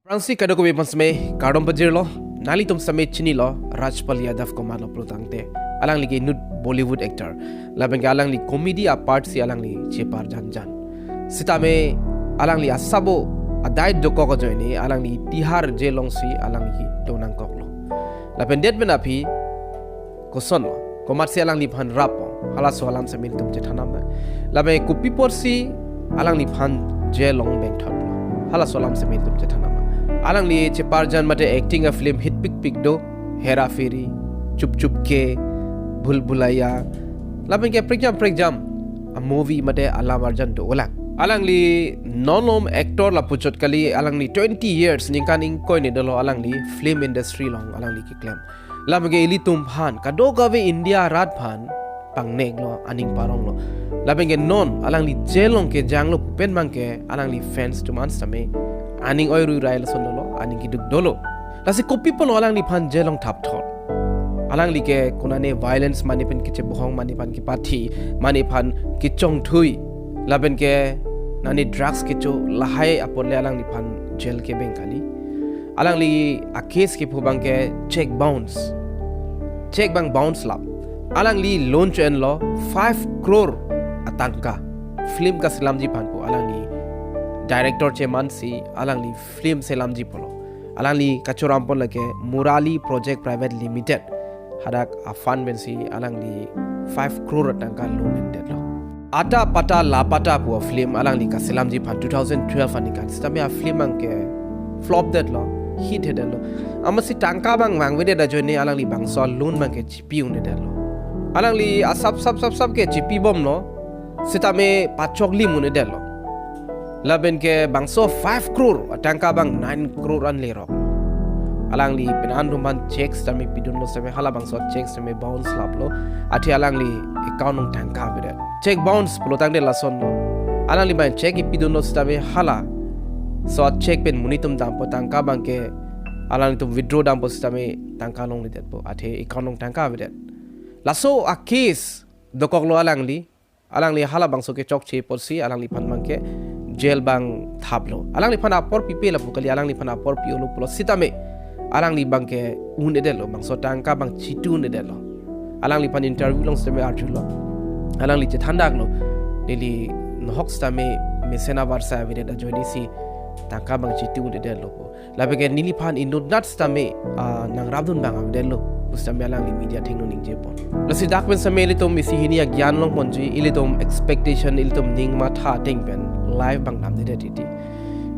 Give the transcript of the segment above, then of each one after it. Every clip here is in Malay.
Fransi kada ko bepan sme kardom pajir lo nali tum same chini lo Rajpal Yadav ko Matlo protangte alang li nud Bollywood actor labeng alang li comedy a part si alang li chepar jan sitame alang li asabo adai doko ko joini alang li tihar jelong si alang li donang koklo lapen det benapi ko son lo ko mat si alang li phan rap hala so alam se mil tum jethanam na labe kupi porsi alang li phan jelong beng thot lo hala so alam se mil tum jethanam alang li chepar jan mate acting a film hit pick do hera feri chup chup ke bhul bhulaiya labeng ke pregjam a movie mate alam arjan do alang li non actor la puchot kali alang li 20 years ningkaning koin dolo alang li film industry long alang li ki claim labeng ili tum phan kado gawe India rat phan pangneg lo aning parong lo labeng ke non alang li jelong ke janglo pen mangke alang li fans tuman same aning oiru rail sonolo aning kiduk dolo lasi kopi pon alang li phan jelong thap thot alang li ke kunane violence mani pen kiche bohong mani pan ki pathi mani phan kichong thui laben ke nani drugs kicho lahai apole alang li phan jail ke bengkali alang li a case ke phubang ke check bang bounce lap alang li loan chen lo 5 crore atangka film ka silamji phan po alang li director che mansi alang li film selamji polo alang li kachoram pon lake Murali project private limited hadak Aphan bensi alang li 5 crore tangka loan ended lo ata pata la pata pu film alang li ka selamji phan 2012 ani kan stame a film angke flop that lo hit head lo amasi tangka bang wede da joine alang li bang sol loan bang ke gpu ne lo alang li asap sap ke gp bom lo sitame pachokli mune lo laben ke bangso 5 crore atangka bang 9 crore an lerok alang li penan ruman checks tami pidun lo same hala bangso checks tami bounce laplo ati alang li account nong tangka bide check bounce pulo tangde lason lo alang li ban check pidun lo stame hala so check pen munitum dampo tangka bang ke alang li tum withdraw dampo stame tangka long li detpo ati account nong tangka bide laso a case dokok lo alang li hala bangso ke chok che porsi alang li pan mangke jail bang thablo alang li phana por pipe la pukali alang li phana por piolo pulo sitame alang li bang ke un edelo bang so tangka bang chitu edelo alang li pan interview long stame arjulo alang li chethandak lo nili nohok stame mesena varsa vide da joini si tangka bang chitu edelo po labege nili phan inod nat stame nang rabdun bang avdeloustame alang li media thingno ning je pon lasi dakmen sameli tom misi hini ya gyan long ponji ilitom expectation ilitom ning ma tha tingpen live bang nam de titi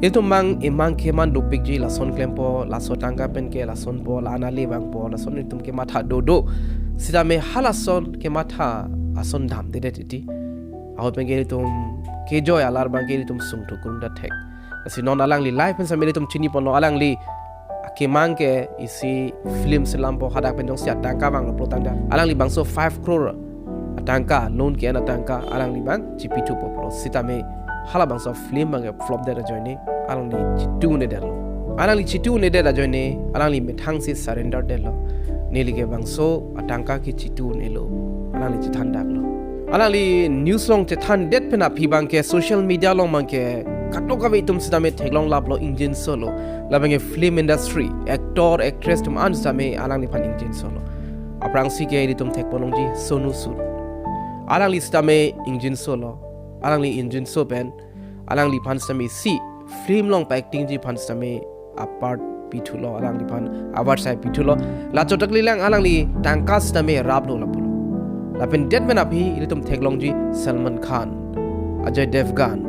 itu mang imang keman dopik ji la son klempo la so tangka pen ke la son po la na le bang po la son itum ke matha dodo sida me hala son ke matha ason dham de titi aw pen ke itum ke joy alar bang ke itum sung to kun da thek asi non alang li live pen sameli tum chini pon alang li ke mang ke isi film selampo hadak pen jong sia tangka bang lo protanda alang li bang so 5 crore atangka loan ke na tangka alang li bang gp2 po sita me hala bang so film bang flop de joine alang li chitu ne de lo alang li chitu ne de da joine alang li methang si surrender de lo neli ke bang so atangka ki chitu ne lo alang li chithan dak lo alang li news long chithan det pena phi bang ke social media long mang ke katok ka tum sidame theglong lap lo engine solo labang ke film industry actor actress tum an same alang li pan engine solo aprang si ke tum thek ponong ji sonu sud alang li stame engine solo alang li engine so pen alang li pan same si film long pa acting ji pan same apart pithulo alang li pan award sai pithulo la chotakli lang alang li tangka stame rap lo lapulo lapen det men aphi ilitum theglong ji Salman Khan Ajay Devgan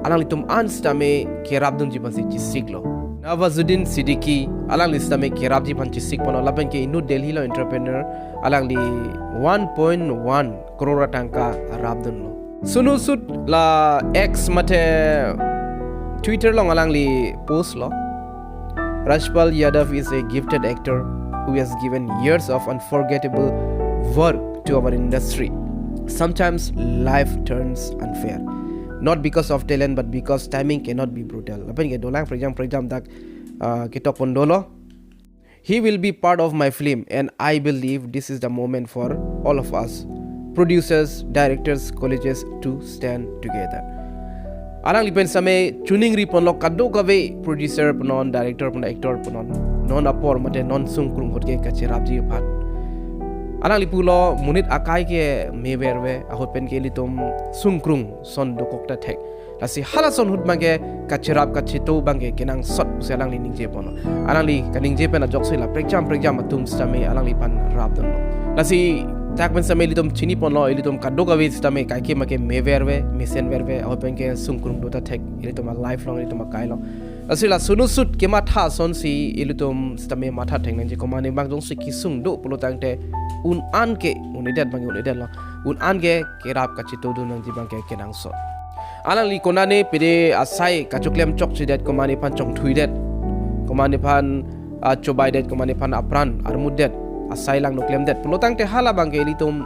alang li tum an stame kerab dun ji pan si siglo Nawazuddin Siddiqui alang li stame kerab ji pan sig pono lapen ke inu Delhi lo entrepreneur alang li 1.1 crore tangka rap dun lo sunu sud la X mate Twitter long alang li post lo Rajpal Yadav is a gifted actor who has given years of unforgettable work to our industry. Sometimes life turns unfair, not because of talent but because timing cannot be brutal. Lapan ke dolang for example dak kita pondolo. He will be part of my film and I believe this is the moment for all of us, producers, directors, colleges to stand together. alang lipen same tuning ri pon lo kado kave producer ponon director pon actor ponon non apor mate non sungkrung hotge kachirap ji phat alang lipulo munit akai ke meberwe ahot pen ke litum sungkrung son dokokta thek lasi halason hut bange kachirap kachito bange kenang sot selang li ningje pono alang li kaningje pen ajok la preksam atum stame alang li pan rap don lasi tak ben samay litum chini pon lo litum kado gawe stame kai ke make meverwe mesen verwe ahot pen ke sungkrung dota thek litum lifelong litum kai lo asila sunusut ke matha son si ilitum stame matha theng nang je komane bang jong si kisung do pulotang te un an ke unidat bang unidat lo un an ke kerap kachito do nang jibang ke kenang so alang li konane pide asai kachuklem chok chidat komane pan chong thuidet komane pan chobaidet komane pan apran armudet asai lang noklem det pulotang te hala bang ke ilitum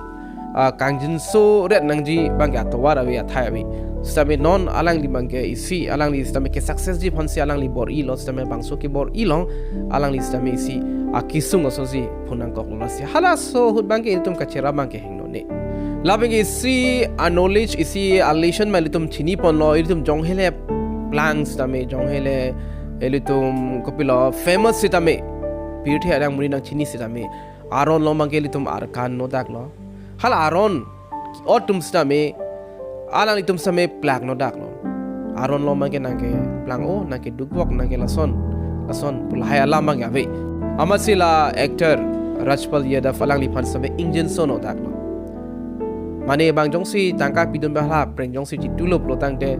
kangjin so ret nang ji bang ke atwara we athai we stame non alang li bangke isi alang li stame ke success ji phonsi alang li bor i lo stame bangso ke bor i long alang li stame isi akisung ososi phunang kok lo si hala so hut bangke itum kachera bangke hengno ne labeng isi a knowledge isi alation ma litum chini pon lo itum jonghele planks stame jonghele elitum kopilo famous sitame pirthe adang muni nang chini sitame aron lo bangke litum arkan no dak lo hala aron otum stame alang itum same plak no dak lo aron lo mangke nangke plang o nangke dukbok nangke lason pulhaya la mang ave amasila actor Rajpal Yadav alang li phan same engine so no dak lo mane bang jongsi tangka pidun bahla preng jongsi ji tulop lo tangte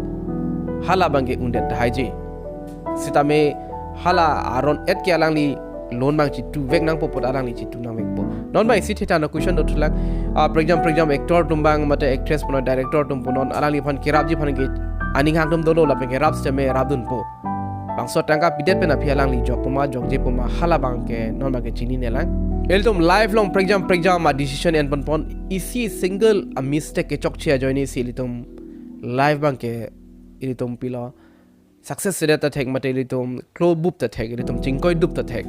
hala bangke undet haiji sitame hala aron et ke alang li loan bang ji tu vek nang popot alang li ji tu nang vek po non bai si theta na question do thulak program actor tumbang mate actress pono director tum ponon alang li phan kirap ji phan ge aning hang tum dolo la pe rap steme rabdun po bang so tangka pidet pe na phialang li jok poma jok je poma hala bang ke non bang ke chini ne lang eltum lifelong program ma decision en pon isi single a mistake ke chok chia join isi litum live bang ke ilitum pilo success sedata thek mate litum clo bup ta thek litum chingkoi dup ta thek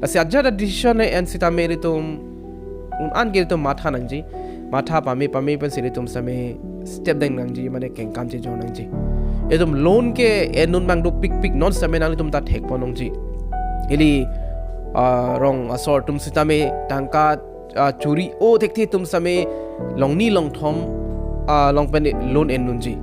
asi ajada decision en sita meritum un an geritum matha nangji matha pame pen siritum same step dang nangji mane keng kam je jon nangji edum loan ke enun bang do pik non same nang litum ta thek ponongji eli rong asor tum sita me tangka churi o thek tum same longni long thom long pen loan enunji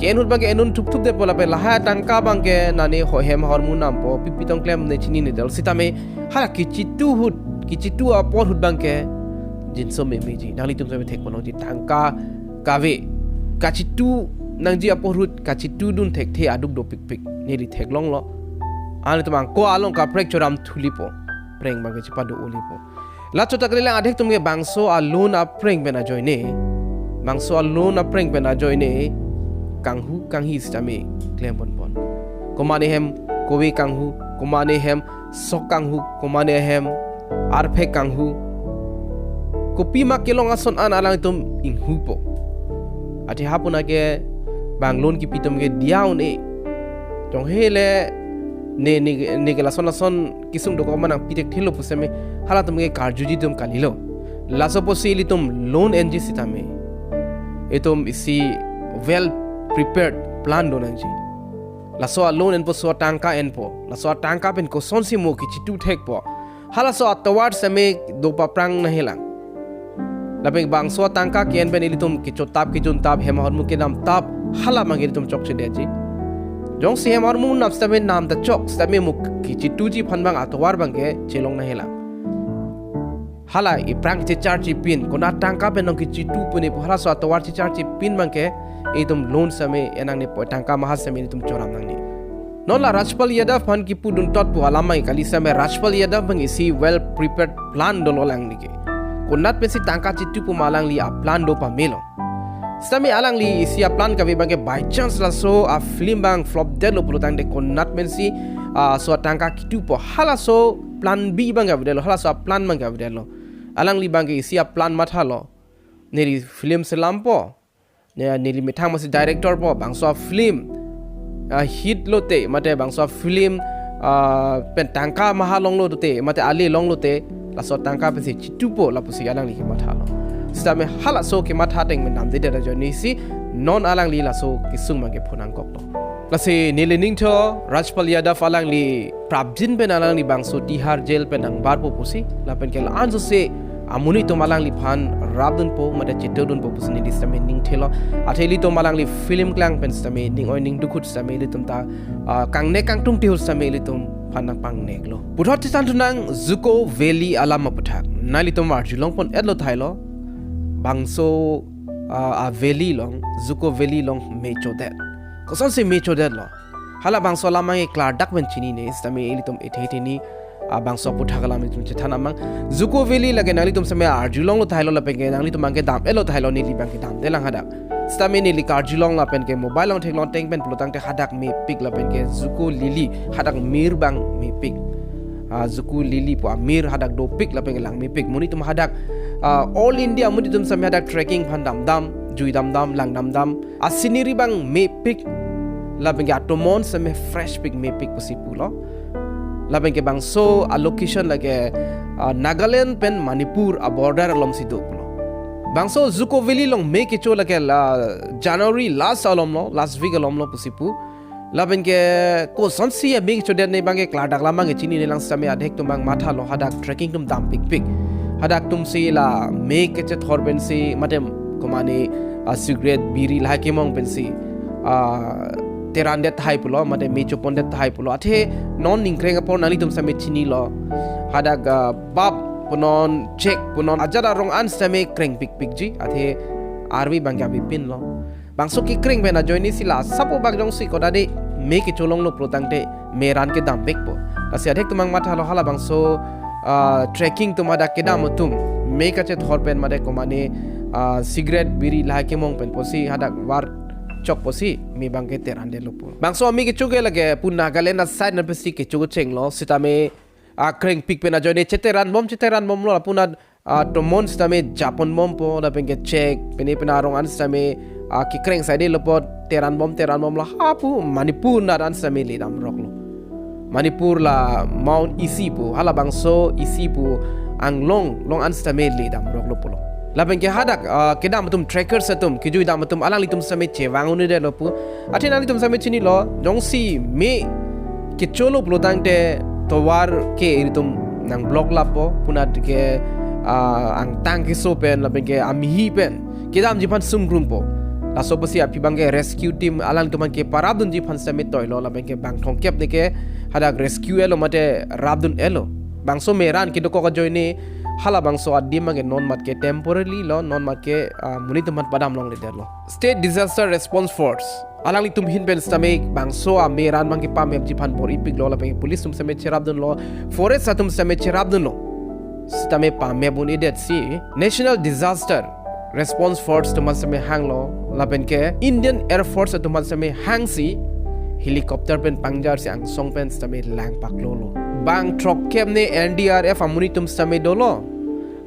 kenut bang enun thup de pola pe laha tangka bang ke nane hohem hormon ampo pipitong klem ne chini ne dal sitame hala kichitu apor hut bang ke jinso me meji nali tum sabe thek pono ji tangka kave kachitu nangji apor hut kachitu dun thek the aduk do pik ne ri thek long lo ani tumang ko along ka prek choram thulipo preng bang ke chipadu olipo la chota krela adhek tum ge bangso a loan a preng bena joine bangso a loan a preng bena joine kanghi stame klem pon komane hem kowe kanghu komane hem sok kanghu komane hem arphe kanghu kopi ma kelong ason an alang tum inghu po ati hapuna ke banglon ki pitum ge diaun e jong hele ne ke lason kisung do ko manang pitek thilo puseme hala tum ge karjuji tum kalilo laso posili tum loan enji sitame etum isi well prepared plan do nangji laso alone en po so tangka en po laso tangka pen ko sonsi mo ki chitu thek po hala so atward same do pa prang na helang labeng bang so tangka ken ben ilitum ki chotap ki jun tab hem hormu ke nam tab hala mangir tum chok chide ji jong si hem hormu nam stame nam da chok stame mu ki chitu ji phan bang atwar bang ke chelong na helang hala i prang che charge pin ko na tangka pen no ki chitu pune po hala so atwar che charge pin bang ke etum loan same enang ne po tangka mahas same tum choram nang ni non la Rajpal Yadav phan ki pudun tot po alamai kali same Rajpal Yadav bang isi well prepared plan do lang ni ke konat pe si tangka chitu pu malang li a plan do pa melo same alang li isi a plan ka be bang ke by chance la so a film bang flop de lo pulutang de konat men si so tangka kitu po hala so plan b bang ga de lo hala so plan bang ga de lo alang li bang ke isi a plan matha lo neri film selam po nili mithang masi director po bangso film hit lote mate bangso film pen tangka mahalong lote mate ali long lote la so tangka pe si chitu po la pusi alang li matha lo sistame hala so ke matha teng men nam de da jo ni si non alang li la so kisung mang ke phonang kok lo la se nilening tho Rajpal Yadav alang li prabjin pen alang li bangso tihar jail pen ang bar po pusi la pen ke la anzo se amuni to malang li phan rabdun po mada chitodun po pusni di stame ning thelo atheli to malang li film klang pen stame ning oi ning dukhut stame li tum ta kang ne kang tum tihur stame li tum phanang pang nek lo puthot tisan tunang Dzukou valley alam Aputhak nali to mar jilong pon edlo thailo bangso a valley long Dzukou valley long me Chodet ko son se me Chodet lo hala bangso lamang e klar dak ben chini ne stame li tum etheti ni bangso Aputhak lam tum chethana mang Dzukou valley lage nali tum same arjulong lo thailo la penge nali tum angke dam elo thailo ni li bangke dam delang hadak stame ni li karjulong la pen ke mobile long theklong teng pen plotang te hadak me pik la pen ke Dzukou lili hadak mir bang me pik Dzukou lili po amir hadak do pik la pen lang me pik muni tum hadak all India muni tum same hadak trekking phan dam dam jui dam dam lang dam dam asiniri bang me pik la pen ke atomon same fresh pik me pik pusi pulo labeng ke bangso a location lage Nagaland pen Manipur a border alom si do pulo bangso Dzukou valley long me ke cho lage January last week alom lo pusipu labeng ke ko sonsi a me ke cho den nei bangke klar dak lamang ke chini ne lang same adhek tum bang matha lo hadak trekking tum dam pik pik hadak tum si la me ke che thor ben si matem komani cigarette biri la ke mong pen si teran det thai pulo mate me chopon det thai pulo athe non ningkreng apor nali tum same chini lo hadag bab punon check punon ajara rong an same kreng pik pik ji athe arbi bangya bi pin lo bangso ki kreng bena joini sila sapo bag jong si kodade me ki cholong lo protangte meran ke dam bek po asi adhek tumang matha lo hala bangso trekking tumada kedam tum me ka che thor pen made komane cigarette biri la ke mong pen posi hadak war chok posi mi bangke terande lopo bangso mi ke chuge lage pun Nagaland na side na pesi ke chugo cheng lo sitame kreng pik pena joine cheteran bom lo puna to mon sitame japon bom po da pengke check pene pena rong an sitame ki kreng side lopo teran bom lo hapu Manipur na ran sitame le dam rok lo Manipur la Mount Isipu hala bangso Isipu ang long an sitame le dam rok lo polo labeng ke hadak kedam tum tracker satum kijui dam tum alang litum same chewang uni de lopu athina litum same chini lo jongsi me ke cholo plotang te towar ke iritum nang block lapo punat ke ang tang ke so pen labeng ke amhi pen kedam jipan sumgrum po la so pasi api bangke rescue team alang tuman ke parabdun jipan same toilo labeng ke bang thongkep ne ke hadak rescue elo mate rabdun elo bangso meran ke doko ka joine hala bangso adim mage non mat ke temporarily lo non mat ke muni tuman padam long le lo state disaster response force alang li tum hin pen stame bangso a meran mangke pam ep jipan por ipik lo la pe police tum same cherabdun lo forest satum same cherabdun lo stame pam me bun idet si national disaster response force tuman same hang lo la pen ke Indian air force tuman same hang si helicopter pen pangjar si ang song pen stame lang pak lo bang trok kem ne NDRF amuni tum stame dolo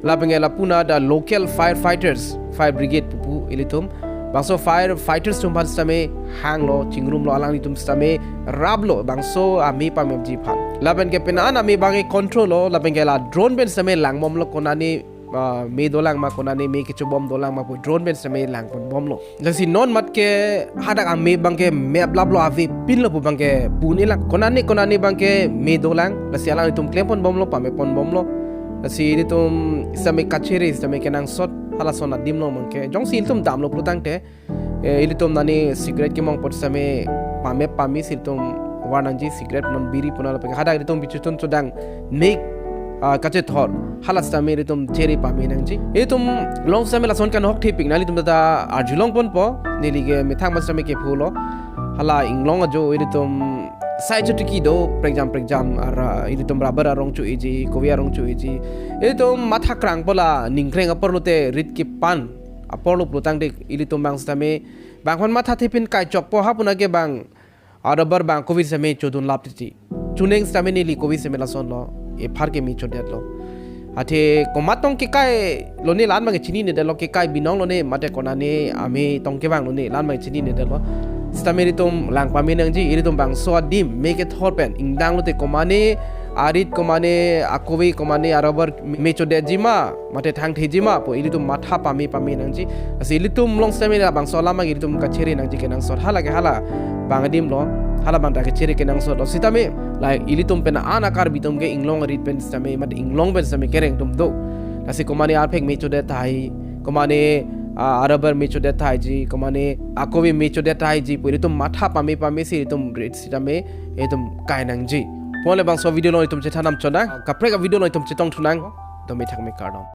la pengela puna da local firefighters fire brigade pupu ilitum bangso firefighters tum ban stame hang lo chingrum lo alang litum stame rablo bangso ami pam ji phan la ben ke penan ami bangi control lo la pengela drone ben stame lang mom lo konani me dolang ma konani me ke chobom dolang ma pu drone ben stame lang pon bom lo lasi non mat ke hadak ami bangke me blablo ave pin lo pu bangke punila konani bangke me dolang lasi alang litum klempon bom lo pame pon bom lo lasi litum stame kachere stame kenang sot hala sona dimno mangke jong sil tum dam lo plutang te ilitum nani cigarette ke mong pot stame pami siltum warnanji cigarette non biri punala pe hadak litum bichutun chodang make kache thor halas ta mere tum cherry pa me nang ji e tum long same la son kan hok thipik nali tum da arjulong pon po neli ge methang mas me ke phulo hala inglong jo e tum sai chutiki do for exam ara e tum rubber arong chu eji kowi arong chu eji e tum matha krang pola ningkreng aporlote rit ki pan aporlo plutang de e tum bang stame bangkhon matha thipin kai chok po hapuna ke bang arabar bang covid same chodun lapti chuneng stame neli covid same la son lo e pharke mi Chodet lo ate komatong ke kai lo ne lan mang chini ne de lo ke kai binong lo ne mate konane ame tong ke bang lo ne lan mang chini ne de lo stameri tum lang pa me nang ji iri tum bang so dim make it happen ingdang lo te komane arit komane akowi komane arabar mechode jima mate thang thejima po ilitum matha pami nangji asilitum long semina bang solama ilitum kacheri nangji kenang sot hala ke hala bangadim lo hala bang ta kacheri kenang sot sitame like ilitum pena ana Karbi tum ke inglong rit pen same mat inglong pen same kereng tum do asi komane arphek mechode thai komane arabar mechode thai ji komane akowi mechode thai ji po ilitum matha pami si ilitum rit sitame etum kainang ji Pole bang so video lo itum chethanam chona kapreka video lo itum chetong thunang to me thak me kardom